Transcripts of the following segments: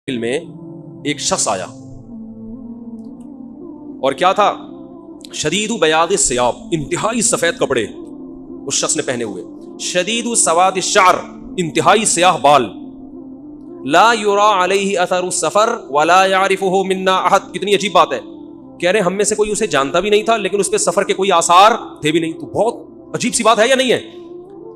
میں ایک شخص آیا اور کیا تھا؟ شدید بیاض الثیاب، انتہائی سفید کپڑے اس شخص نے پہنے ہوئے، شدید سواد الشعر، انتہائی سیاہ بال، لا یرا علیہ اثر السفر ولا یعرفہ منا احد۔ کتنی عجیب بات ہے، کہہ رہے ہم میں سے کوئی اسے جانتا بھی نہیں تھا لیکن اس پہ سفر کے کوئی آثار تھے بھی نہیں۔ تو بہت عجیب سی بات ہے یا نہیں ہے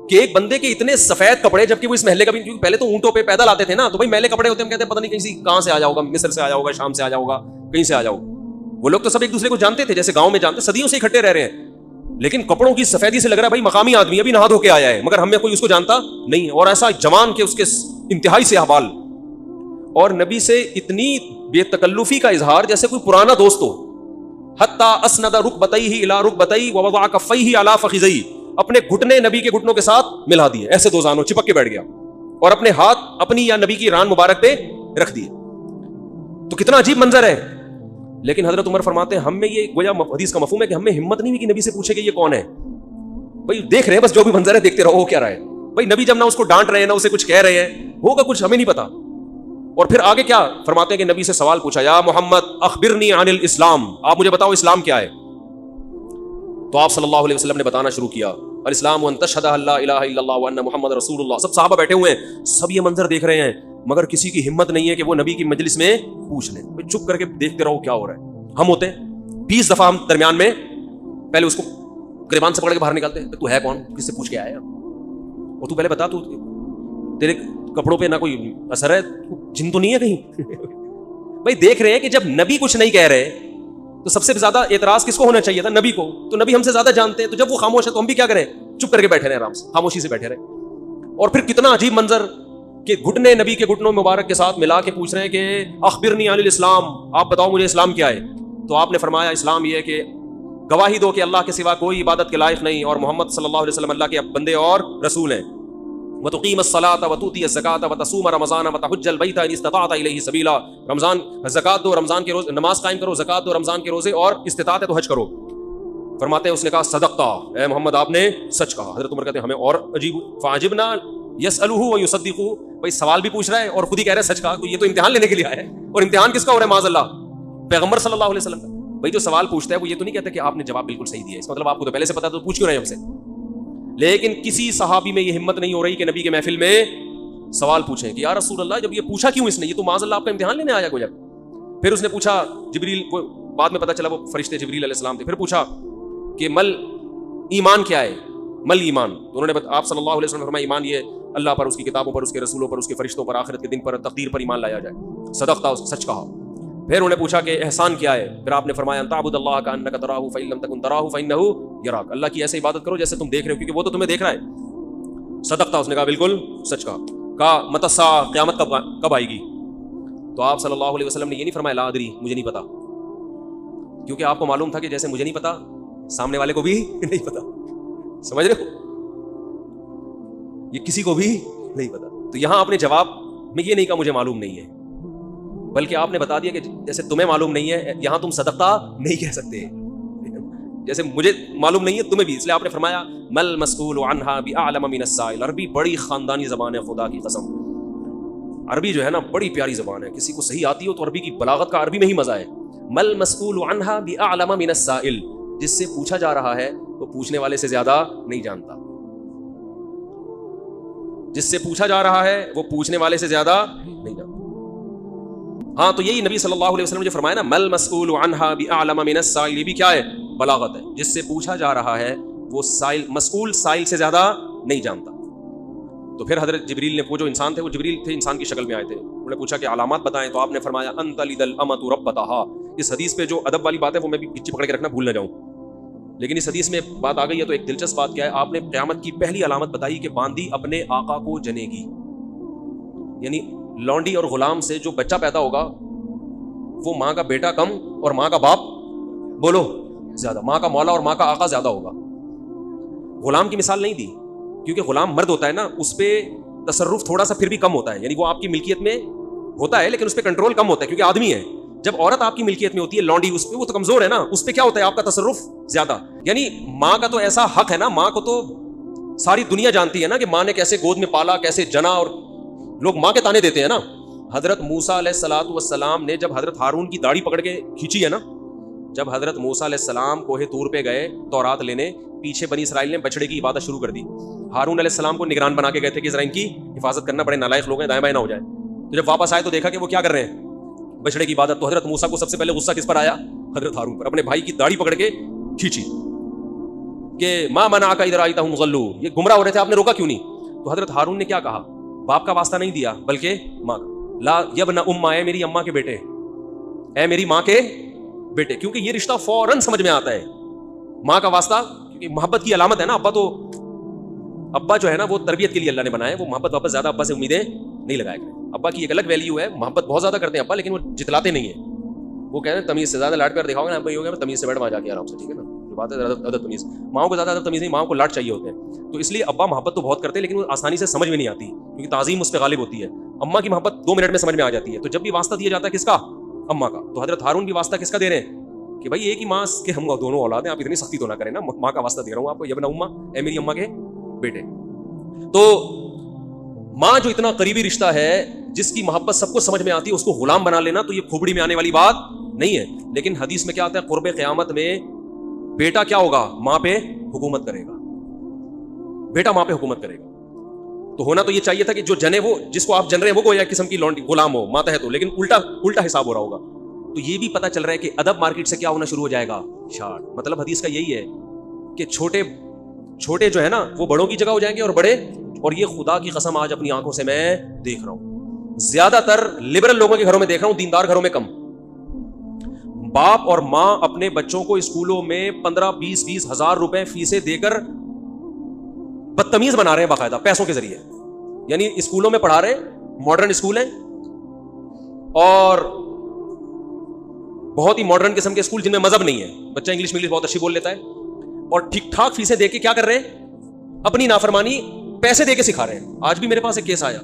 کہ ایک بندے کے اتنے سفید کپڑے، جبکہ وہ اس محلے کا بھی، کیونکہ پہلے تو اونٹوں پہ پیدل آتے تھے نا، تو بھائی میلے کپڑے ہوتے ہیں، ہم کہتے ہیں پتہ نہیں کہاں سے آیا ہوگا، مصر سے آیا ہوگا، شام سے آیا ہوگا، کہیں سے آیا ہوگا۔ وہ لوگ تو سب ایک دوسرے کو جانتے تھے، جیسے گاؤں میں جانتے، صدیوں سے اکٹھے رہ رہے ہیں، لیکن کپڑوں کی سفیدی سے لگ رہا ہے بھائی مقامی آدمی ہے، ابھی نہا دھو کے آیا ہے، مگر ہم میں کوئی اس کو جانتا نہیں ہے، اور ایسا جوان کہ اس کے انتہائی سیاہ بال، اور نبی سے اتنی بے تکلفی کا اظہار جیسے کوئی پرانا دوست ہو۔ حتی اسند رکبتیہ الی رکبتیہ ووضع کفیہ علی فخذیہ، اپنے گھٹنے نبی کے گھٹنوں کے ساتھ ملا دیے، ایسے دو زانوں چپک کے بیٹھ گیا، اور اپنے ہاتھ اپنی یا نبی کی ران مبارک پہ رکھ دیے۔ تو کتنا عجیب منظر ہے۔ لیکن حضرت عمر فرماتے ہیں ہم میں یہ گویا حدیث کا مفہوم ہے کہ ہم میں ہمت نہیں ہوئی کہ نبی سے پوچھے کہ یہ کون ہے۔ بھائی دیکھ رہے ہیں بس، جو بھی منظر ہے دیکھتے رہو، ہو کیا رہا ہے بھائی، نبی جب نہ اس کو ڈانٹ رہے ہیں نہ اسے کچھ کہہ رہے ہیں، ہوگا کچھ ہمیں نہیں پتا۔ اور پھر آگے کیا فرماتے ہیں کہ نبی سے سوال پوچھا، یا محمد اخبرنی عن الاسلام، آپ مجھے بتاؤ اسلام کیا ہے۔ تو آپ صلی اللہ علیہ وسلم نے بتانا شروع کیا، الاسلام ان تشہد ان لا الہ الا اللہ وان محمد رسول اللہ۔ سب صحابہ بیٹھے ہوئے ہیں، سب یہ منظر دیکھ رہے ہیں، مگر کسی کی ہمت نہیں ہے کہ وہ نبی کی مجلس میں پوچھ لیں۔ چپ کر کے دیکھتے رہو کیا ہو رہا ہے۔ ہم ہوتے ہیں 20 دفعہ ہم درمیان میں پہلے اس کو گریبان سے پکڑ کے باہر نکالتے ہیں، تو ہے کون، کس سے پوچھ کے آیا ہے، اور تو پہلے بتا، تو تیرے کپڑوں پہ نہ کوئی اثر ہے، جن تو نہیں ہے کہیں۔ بھائی دیکھ رہے ہیں کہ جب نبی کچھ نہیں کہہ رہے تو سب سے زیادہ اعتراض کس کو ہونا چاہیے تھا؟ نبی کو۔ تو نبی ہم سے زیادہ جانتے ہیں، تو جب وہ خاموش ہے تو ہم بھی کیا کریں؟ چپ کر کے بیٹھے رہے، آرام سے خاموشی سے بیٹھے رہے۔ اور پھر کتنا عجیب منظر کہ گھٹنے نبی کے گھٹنوں مبارک کے ساتھ ملا کے پوچھ رہے ہیں کہ اخبرنی عن الاسلام، آپ بتاؤ مجھے اسلام کیا ہے۔ تو آپ نے فرمایا اسلام یہ ہے کہ گواہی دو کہ اللہ کے سوا کوئی عبادت کے لائق نہیں، اور محمد صلی اللہ علیہ وسلم اللہ کے بندے اور رسول ہیں، وتقیم الصلاۃ وتؤتی الزکاۃ وتصوم رمضان وتحج البیت ان استطعت الیہ سبیلا، رمضان زکات دو، رمضان کے روز نماز قائم کرو، زکات دو، رمضان کے روزے، اور استطاعت ہے تو حج کرو۔ فرماتے ہیں اس نے کہا صدقتا، اے محمد آپ نے سچ کہا۔ حضرت عمر کہتے ہیں ہمیں اور عجیب، فعجبنا یسألہ ویصدقہ، بھائی سوال بھی پوچھ رہا ہے اور خود ہی کہہ رہا ہے سچ کہا، یہ تو امتحان لینے کے لیے آیا ہے، اور امتحان کس کا ہو رہا ہے؟ معاذ اللہ پیغمبر صلی اللہ علیہ وسلم کا۔ بھائی جو سوال پوچھتا ہے وہ یہ تو نہیں کہتا کہ آپ نے جواب بالکل صحیح دیا، اس مطلب آپ کو تو پہلے سے پتا، تو پوچھ کیوں رہے ہیں ہم سے؟ لیکن کسی صحابی میں یہ ہمت نہیں ہو رہی کہ نبی کے محفل میں سوال پوچھیں کہ یا رسول اللہ جب یہ پوچھا کیوں اس نے، یہ تو معاذ اللہ آپ کا امتحان لینے آیا گویا۔ پھر اس نے پوچھا، جبریل کو بعد میں پتا چلا وہ فرشتے جبریل علیہ السلام تھے، پھر پوچھا کہ مل ایمان کیا ہے، مل ایمان۔ تو انہوں نے آپ صلی اللہ علیہ وسلم نے فرمایا ایمان یہ اللہ پر، اس کی کتابوں پر، اس کے رسولوں پر، اس کے فرشتوں پر، آخرت کے دن پر، تقدیر پر ایمان لایا جائے۔ صدقتا، سچ کہا۔ پھر انہوں نے پوچھا کہ احسان کیا ہے، پھر آپ نے فرمایا ان تعبد اللہ کانک تراہ فإن لم تکن تراہ فإنہ یراک، اللہ کی ایسے عبادت کرو جیسے تم دیکھ رہے ہو، کیونکہ وہ تو تمہیں دیکھ رہا ہے۔ صدقتا، اس نے کہا بالکل سچ کہا۔ کہا متی الساعۃ، قیامت کب آئے گی؟ تو آپ صلی اللہ علیہ وسلم نے یہ نہیں فرمایا لا ادری، مجھے نہیں پتا، کیونکہ آپ کو معلوم تھا کہ جیسے مجھے نہیں پتا سامنے والے کو بھی نہیں پتا، سمجھ رہے ہو، یہ کسی کو بھی نہیں پتا۔ تو یہاں آپ نے جواب میں یہ نہیں کہا مجھے معلوم نہیں ہے، بلکہ آپ نے بتا دیا کہ جیسے تمہیں معلوم نہیں ہے، یہاں تم صدقتا نہیں کہہ سکتے، جیسے مجھے معلوم نہیں ہے تمہیں بھی، اس لیے آپ نے فرمایا مل مسئول عنہا بأعلم من السائل۔ عربی بڑی خاندانی زبان ہے، خدا کی قسم، عربی جو ہے نا بڑی پیاری زبان ہے، کسی کو صحیح آتی ہو تو عربی کی بلاغت کا عربی میں ہی مزہ ہے۔ مل مسئول عنہا بأعلم من السائل، جس سے پوچھا جا رہا ہے وہ پوچھنے والے سے زیادہ نہیں جانتا، جس سے پوچھا جا رہا ہے وہ پوچھنے والے سے زیادہ نہیں جانتا۔ ہاں تو یہی نبی صلی اللہ علیہ وسلم نے جو فرمایا نا مل مسئول عنہا بأعلم من السائل، یہ بھی کیا ہے؟ بلاغت ہے، جس سے پوچھا جا رہا ہے وہ سائل، مسئول سائل سے زیادہ نہیں جانتا۔ تو پھر حضرت جبریل نے، وہ جو انسان تھے، وہ جبریل تھے، انسان کی شکل میں آئے تھے، انہوں نے پوچھا کہ علامات بتائیں، تو آپ نے فرمایا ان تلد الامۃ ربتہا۔ اس حدیث پہ جو ادب والی بات ہے وہ میں بھی پیچھے پکڑ کے رکھنا بھول نہ جاؤں، لیکن اس حدیث میں بات آ گئی ہے تو ایک دلچسپ بات کیا ہے، آپ نے قیامت کی پہلی علامت بتائی کہ باندی اپنے آقا کو جنے گی، یعنی لونڈی اور غلام سے جو بچہ پیدا ہوگا وہ ماں کا بیٹا کم اور ماں کا باپ بولو زیادہ، ماں کا مولا اور ماں کا آقا زیادہ ہوگا۔ غلام کی مثال نہیں دی کیونکہ غلام مرد ہوتا ہے نا، اس پہ تصرف تھوڑا سا پھر بھی کم ہوتا ہے، یعنی وہ آپ کی ملکیت میں ہوتا ہے لیکن اس پہ کنٹرول کم ہوتا ہے کیونکہ آدمی ہے۔ جب عورت آپ کی ملکیت میں ہوتی ہے، لونڈی، اس پہ وہ تو کمزور ہے نا، اس پہ کیا ہوتا ہے آپ کا تصرف زیادہ۔ یعنی ماں کا تو ایسا حق ہے نا، ماں کو تو ساری دنیا جانتی ہے نا کہ ماں نے کیسے گود میں پالا، کیسے جنا، اور لوگ ماں کے تانے دیتے ہیں نا، حضرت موسیٰ علیہ الصلوۃ والسلام نے جب حضرت ہارون کی داڑھی پکڑ کے کھینچی ہے نا، جب حضرت موسیٰ علیہ السلام کوہ طور پہ گئے تورات لینے، پیچھے بنی اسرائیل نے بچڑے کی عبادت شروع کر دی. ہارون علیہ السلام کو نگران بنا کے گئے تھے کہ ذرا ان کی حفاظت کرنا، بڑے نالائق لوگ ہیں، دائیں بائیں نہ ہو جائے. تو جب واپس آئے تو دیکھا کہ وہ کیا کر رہے ہیں، بچڑے کی عبادت. تو حضرت موسیٰ کو سب سے پہلے غصہ کس پر آیا؟ حضرت ہارون پر. اپنے بھائی کی داڑھی پکڑ کے کھینچی کہ ما منعک اذ رأیتہم ضلوا، یہ گمراہ ہو رہے تھے، آپ نے روکا کیوں نہیں؟ تو حضرت ہارون نے کیا کہا؟ باپ کا واسطہ نہیں دیا بلکہ ماں کا. لا یبن امہ، اے میری اماں کے بیٹے، اے میری ماں کے بیٹے. کیونکہ یہ رشتہ فوراً سمجھ میں آتا ہے، ماں کا واسطہ، کیونکہ محبت کی علامت ہے نا. ابا جو ہے نا وہ تربیت کے لیے اللہ نے بنایا ہے، وہ محبت واپس زیادہ ابا سے امیدیں نہیں لگائے گئے. ابا کی ایک الگ ویلیو ہے، محبت بہت زیادہ کرتے ہیں ابا، لیکن وہ جتلاتے نہیں ہیں. وہ کہتے ہیں تمیز سے زیادہ لاڈ پیار دکھاؤ گے نا ابا، یہ ہوگا تمیز سے بیٹھ وہاں جا کے آرام سے، ٹھیک ہے نا. جو بات ہے ادب تمیز، ماؤں کو زیادہ ادب تمیز نہیں، ماؤں کو لاڈ چاہیے ہوتے ہیں. تو اس لیے ابا محبت تو بہت کرتے ہیں لیکن وہ آسانی سے سمجھ میں نہیں آتی، کیونکہ تعظیم اس پہ غالب ہوتی ہے. اماں کی محبت 2 منٹ میں سمجھ میں آ جاتی ہے. تو جب بھی واسطہ دیا جاتا ہے کس کا؟ اماں کا. تو حضرت ہارون بھی واسطہ کس کا دے رہے ہیں کہ بھائی ایک ہی ماں کے ہم دونوں اولاد ہیں، آپ اتنی سختی تو نہ کریں نا، ماں کا واسطہ دے رہا ہوں آپ کو، یبن امہ، اے میری اماں کے بیٹے. تو ماں جو اتنا قریبی رشتہ ہے، جس کی محبت سب کو سمجھ میں آتی ہے، اس کو غلام بنا لینا تو یہ کھوپڑی میں آنے والی بات نہیں ہے. لیکن حدیث میں کیا آتا ہے؟ قرب قیامت میں بیٹا کیا ہوگا؟ ماں پہ حکومت کرے گا. بیٹا ماں پہ حکومت کرے گا. تو ہونا تو یہ چاہیے تھا کہ جو جنے، وہ جس کو آپ جن رہے ہیں وہ کوئی قسم کی غلام ہو، ماتحت ہو، لیکن الٹا حساب ہو رہا ہوگا. تو یہ بھی پتہ چل رہا ہے کہ ادب مارکیٹ سے کیا ہونا شروع ہو جائے گا؟ شارٹ. مطلب حدیث کا یہی ہے کہ چھوٹے جو ہے نا وہ بڑوں کی جگہ ہو جائیں گے اور بڑے. اور یہ خدا کی قسم آج اپنی آنکھوں سے میں دیکھ رہا ہوں، زیادہ تر لبرل لوگوں کے گھروں میں دیکھ رہا ہوں، دیندار گھروں میں کم. باپ اور ماں اپنے بچوں کو اسکولوں میں 15-20 ہزار روپے فیسیں دے کر بدتمیز بنا رہے ہیں باقاعدہ پیسوں کے ذریعے. یعنی اسکولوں میں پڑھا رہے ہیں، ماڈرن اسکول ہیں اور بہت ہی ماڈرن قسم کے اسکول جن میں مذہب نہیں ہے، بچہ انگلش بہت اچھی بول لیتا ہے، اور ٹھیک ٹھاک فیسیں دے کے کیا کر رہے ہیں؟ اپنی نافرمانی پیسے دے کے سکھا رہے ہیں. آج بھی میرے پاس ایک کیس آیا،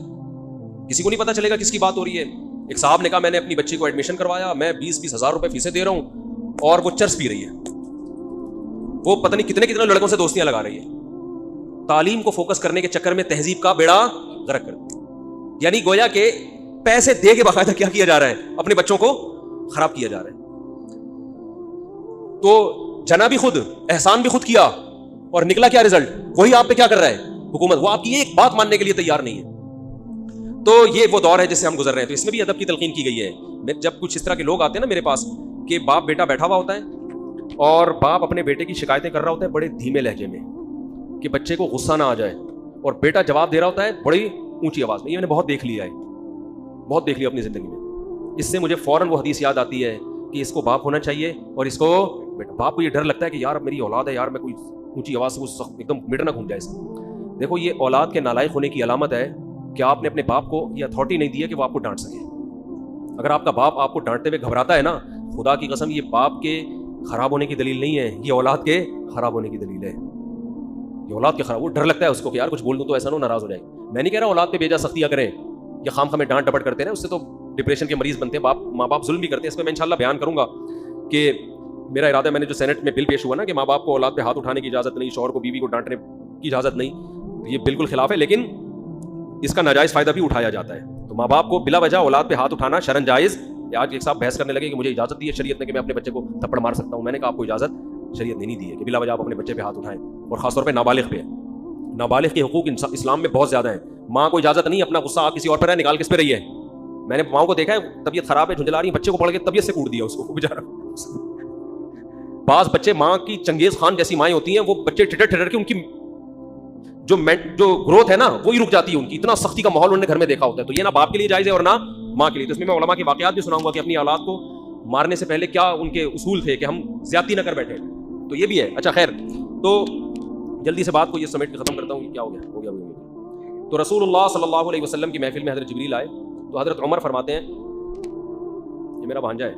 کسی کو نہیں پتا چلے گا کس کی بات ہو رہی ہے. ایک صاحب نے کہا میں نے اپنی بچی کو ایڈمیشن کروایا، میں 20 ہزار روپے فیسیں دے رہا ہوں اور وہ چرس پی رہی ہے، وہ پتہ نہیں کتنے لڑکوں سے دوستیاں لگا رہی ہے. تعلیم کو فوکس کرنے کے چکر میں تہذیب کا بیڑا غرق کر دیا. یعنی گویا کہ پیسے دے کے باقاعدہ کیا کیا جا رہا ہے؟ اپنے بچوں کو خراب کیا جا رہا ہے. تو جنا بھی خود، احسان بھی خود کیا، اور نکلا کیا رزلٹ؟ وہی آپ پہ کیا کر رہا ہے؟ حکومت. وہ آپ کی ایک بات ماننے کے لیے تیار نہیں ہے. تو یہ وہ دور ہے جس سے ہم گزر رہے ہیں. تو اس میں بھی ادب کی تلقین کی گئی ہے. جب کچھ اس طرح کے لوگ آتے ہیں نا میرے پاس کہ باپ بیٹا بیٹھا ہوا ہوتا ہے اور باپ اپنے بیٹے کی شکایتیں کر رہا ہوتا ہے بڑے دھیمے لہجے میں کہ بچے کو غصہ نہ آ جائے، اور بیٹا جواب دے رہا ہوتا ہے بڑی اونچی آواز میں. یہ میں نے بہت دیکھ لیا ہے، بہت دیکھ لیا اپنی زندگی میں. اس سے مجھے فوراً وہ حدیث یاد آتی ہے کہ اس کو باپ ہونا چاہیے اور اس کو بیٹا. باپ کو یہ ڈر لگتا ہے کہ یار میری اولاد ہے، یار میں کوئی اونچی آواز سے ایک دم مٹ نہ گھوم جائے. دیکھو یہ اولاد کے نالائق ہونے کی علامت ہے کہ آپ نے اپنے باپ کو یہ اتھارٹی نہیں دی ہے کہ وہ آپ کو ڈانٹ سکے. اگر آپ کا باپ آپ کو ڈانٹتے ہوئے گھبراتا ہے نا، خدا کی قسم یہ باپ کے خراب ہونے کی دلیل نہیں ہے، یہ اولاد کے خراب ہونے کی دلیل ہے. یہ اولاد کے خراب، وہ ڈر لگتا ہے اس کو کہ یار کچھ بول دوں تو ایسا نہ ناراض ہو جائے. میں نہیں کہہ رہا اولاد پہ بیجا سختیاں کریں یا خام خامے ڈانٹ ڈپٹ کرتے ہیں، اس سے تو ڈپریشن کے مریض بنتے ہیں. ماں باپ ظلم بھی کرتے ہیں. اس پہ میں انشاءاللہ بیان کروں گا کہ میرا ارادہ ہے، میں نے جو سینٹ میں بل پیش ہوا نا کہ ماں باپ کو اولاد پہ ہاتھ اٹھانے کی اجازت نہیں، شوہر کو بیوی کو ڈانٹنے کی اجازت نہیں، یہ بالکل خلاف ہے، لیکن اس کا ناجائز فائدہ بھی اٹھایا جاتا ہے. تو ماں باپ کو بلا وجہ اولاد پہ ہاتھ اٹھانا شرعاً جائز. آج ایک صاحب بحث کرنے لگے کہ مجھے اجازت دی ہے شریعت نے کہ میں اپنے بچے کو تھپڑ مار سکتا ہوں. میں نے کہا آپ کو اجازت شریعت نے نہیں دی ہے کہ بلا وجہ آپ اپنے بچے پہ ہاتھ اٹھائیں، اور خاص طور پہ نابالغ پہ. نابالغ کے حقوق اسلام میں بہت زیادہ ہیں. ماں کو اجازت نہیں اپنا غصہ کسی اور پر ہے نکال کس پہ رہی ہے. میں نے ماؤں کو دیکھا ہے طبیعت خراب ہے، جھنجلا رہی ہے، بچے کو پڑھ کے طبیعت سے کوٹ دیا اس کو بیچارہ. بعض بچے ماں کی چنگیز خان جیسی مائیں ہوتی ہیں، وہ بچے ٹھٹر کے ان کی جو گروتھ ہے نا وہی رک جاتی ہے ان کی. اتنا سختی کا ماحول انہوں نے گھر میں دیکھا ہوتا ہے. تو یہ نہ باپ کے لیے جائز ہے اور نہ ماں کے لیے. تو اس میں علماء کے واقعات بھی سناؤں گا کہ اپنی اولاد کو مارنے سے پہلے کیا ان کے اصول تھے کہ ہم زیادتی نہ کر بیٹھے. تو یہ بھی ہے. اچھا خیر، تو جلدی سے بات کو یہ سمیٹ کے ختم کرتا ہوں کہ کیا ہو گیا. تو رسول اللہ صلی اللہ علیہ وسلم کی محفل میں حضرت جبریل آئے تو حضرت عمر فرماتے ہیں، یہ میرا بھانجا ہے،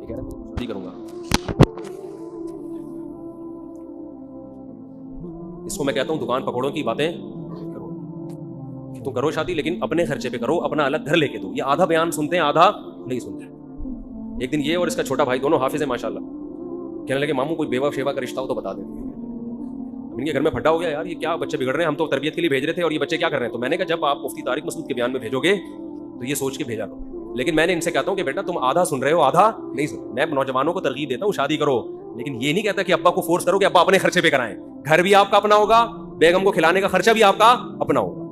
یہ کہہ رہا ہے شادی کروں گا. اس کو میں کہتا ہوں دکان پکوڑوں کی باتیں کرو، تم کرو شادی لیکن اپنے خرچے پہ کرو، اپنا الگ گھر لے کے دو. یہ آدھا بیان سنتے ہیں آدھا نہیں سنتے. ایک دن یہ اور اس کا چھوٹا بھائی دونوں حافظ ہیں ماشاءاللہ، کہنے لگے ماموں کوئی بیوہ شیوا کا رشتہ ہو تو بتا دیں. ان کے گھر میں پھٹا ہو گیا، یار یہ کیا بچے بگڑ رہے ہیں، ہم تو تربیت کے لیے بھیج رہے تھے اور یہ بچے کیا کر رہے ہیں. تو میں نے کہا جب آپ مفتی طارق مسعود کے بیان میں بھیجو گے تو یہ سوچ کے بھیجا کرو. لیکن میں نے ان سے کہتا ہوں کہ بیٹا تم آدھا سن رہے ہو آدھا نہیں سن. میں نوجوانوں کو ترغیب دیتا ہوں شادی کرو, لیکن یہ نہیں کہتا کہ ابا کو فورس کرو کہ ابا اپنے خرچے پہ کرائیں. گھر بھی آپ کا اپنا ہوگا, بیگم کو کھلانے کا خرچہ بھی آپ کا اپنا ہوگا.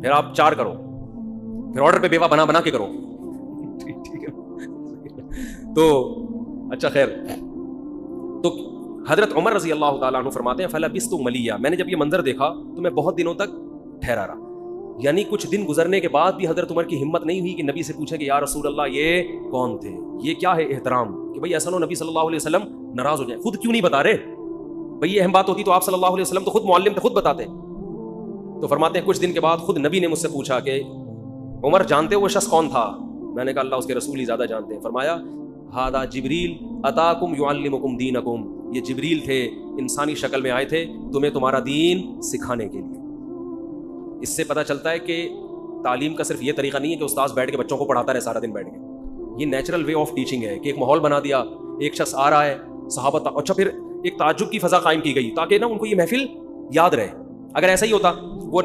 پھر آپ 4 کرو, پھر آرڈر پہ بیوہ بنا کے کرو. ٹھیک ہے تو اچھا خیر. تو حضرت عمر رضی اللہ تعالیٰ عنہ فرماتے ہیں فلبثت ملیہ, میں نے جب یہ منظر دیکھا تو میں بہت دنوں تک ٹھہرا رہا. یعنی کچھ دن گزرنے کے بعد بھی حضرت عمر کی ہمت نہیں ہوئی کہ نبی سے پوچھے کہ یا رسول اللہ یہ کون تھے, یہ کیا ہے احترام, کہ بھئی ایسا نہ ہو نبی صلی اللہ علیہ وسلم ناراض ہو جائیں. خود کیوں نہیں بتا رہے بھئی, یہ اہم بات ہوتی تو آپ صلی اللہ علیہ وسلم تو خود معلم تھے, خود بتاتے. تو فرماتے ہیں کچھ دن کے بعد خود نبی نے مجھ سے پوچھا کہ عمر جانتے ہو وہ شخص کون تھا؟ میں نے کہا اللہ اس کے رسول ہی زیادہ جانتے ہیں. فرمایا ھذا جبریل اتاکم یعلمکم دینکم, یہ جبریل تھے, انسانی شکل میں آئے تھے تمہیں تمہارا دین سکھانے کے لیے. اس سے پتہ چلتا ہے کہ تعلیم کا صرف یہ طریقہ نہیں ہے کہ استاذ بیٹھ کے بچوں کو پڑھاتا رہے سارا دن بیٹھ کے. یہ نیچرل وے آف ٹیچنگ ہے کہ ایک ماحول بنا دیا, ایک شخص آ رہا ہے, صحابہ اچھا پھر ایک تعجب کی فضا قائم کی گئی تاکہ نا ان کو یہ محفل یاد رہے. اگر ایسا ہی ہوتا وہ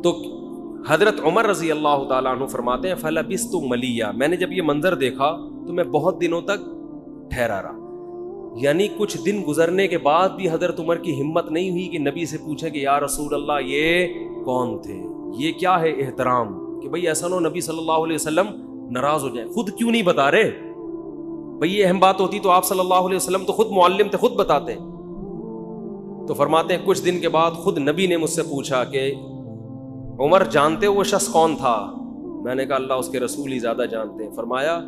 تو حضرت عمر رضی اللہ تعالیٰ عنہ فرماتے ہیں فلبثت ملیہ, میں نے جب یہ منظر دیکھا تو میں بہت دنوں تک ٹھہرا رہا. یعنی کچھ دن گزرنے کے بعد بھی حضرت عمر کی ہمت نہیں ہوئی کہ نبی سے پوچھے کہ یا رسول اللہ یہ کون تھے, یہ کیا ہے احترام, کہ بھئی ایسا نہ ہو نبی صلی اللہ علیہ وسلم ناراض ہو جائیں. خود کیوں نہیں بتا رہے بھئی, یہ اہم بات ہوتی تو آپ صلی اللہ علیہ وسلم تو خود معلم تھے, خود بتاتے. تو فرماتے ہیں کچھ دن کے بعد خود نبی نے مجھ سے پوچھا کہ عمر جانتے ہو وہ شخص کون تھا؟ میں نے کہا اللہ اس کے رسول ہی زیادہ جانتے ہیں. فرمایا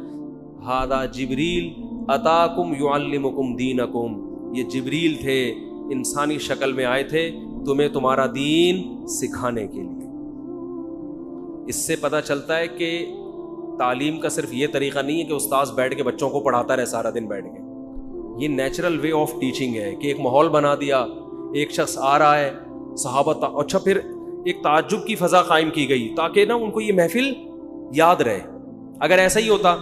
ھذا جبریل اتاکم یعلمکم دینکم, یہ جبریل تھے, انسانی شکل میں آئے تھے تمہیں تمہارا دین سکھانے کے لیے. اس سے پتہ چلتا ہے کہ تعلیم کا صرف یہ طریقہ نہیں ہے کہ استاذ بیٹھ کے بچوں کو پڑھاتا رہے سارا دن بیٹھ کے. یہ نیچرل وے آف ٹیچنگ ہے کہ ایک ماحول بنا دیا, ایک شخص آ رہا ہے, صحابہ اچھا پھر ایک تعجب کی فضا قائم کی گئی تاکہ نا ان کو یہ محفل یاد رہے. اگر ایسا ہی ہوتا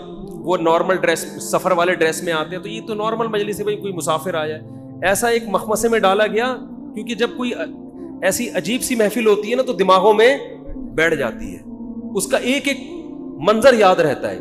وہ نارمل ڈریس, سفر والے ڈریس میں آتے ہیں تو یہ تو نارمل مجلس ہے, بھائی کوئی مسافر آیا ہے. ایسا ایک مخمصے میں ڈالا گیا کیونکہ جب کوئی ایسی عجیب سی محفل ہوتی ہے نا تو دماغوں میں بیٹھ جاتی ہے, اس کا ایک ایک منظر یاد رہتا ہے.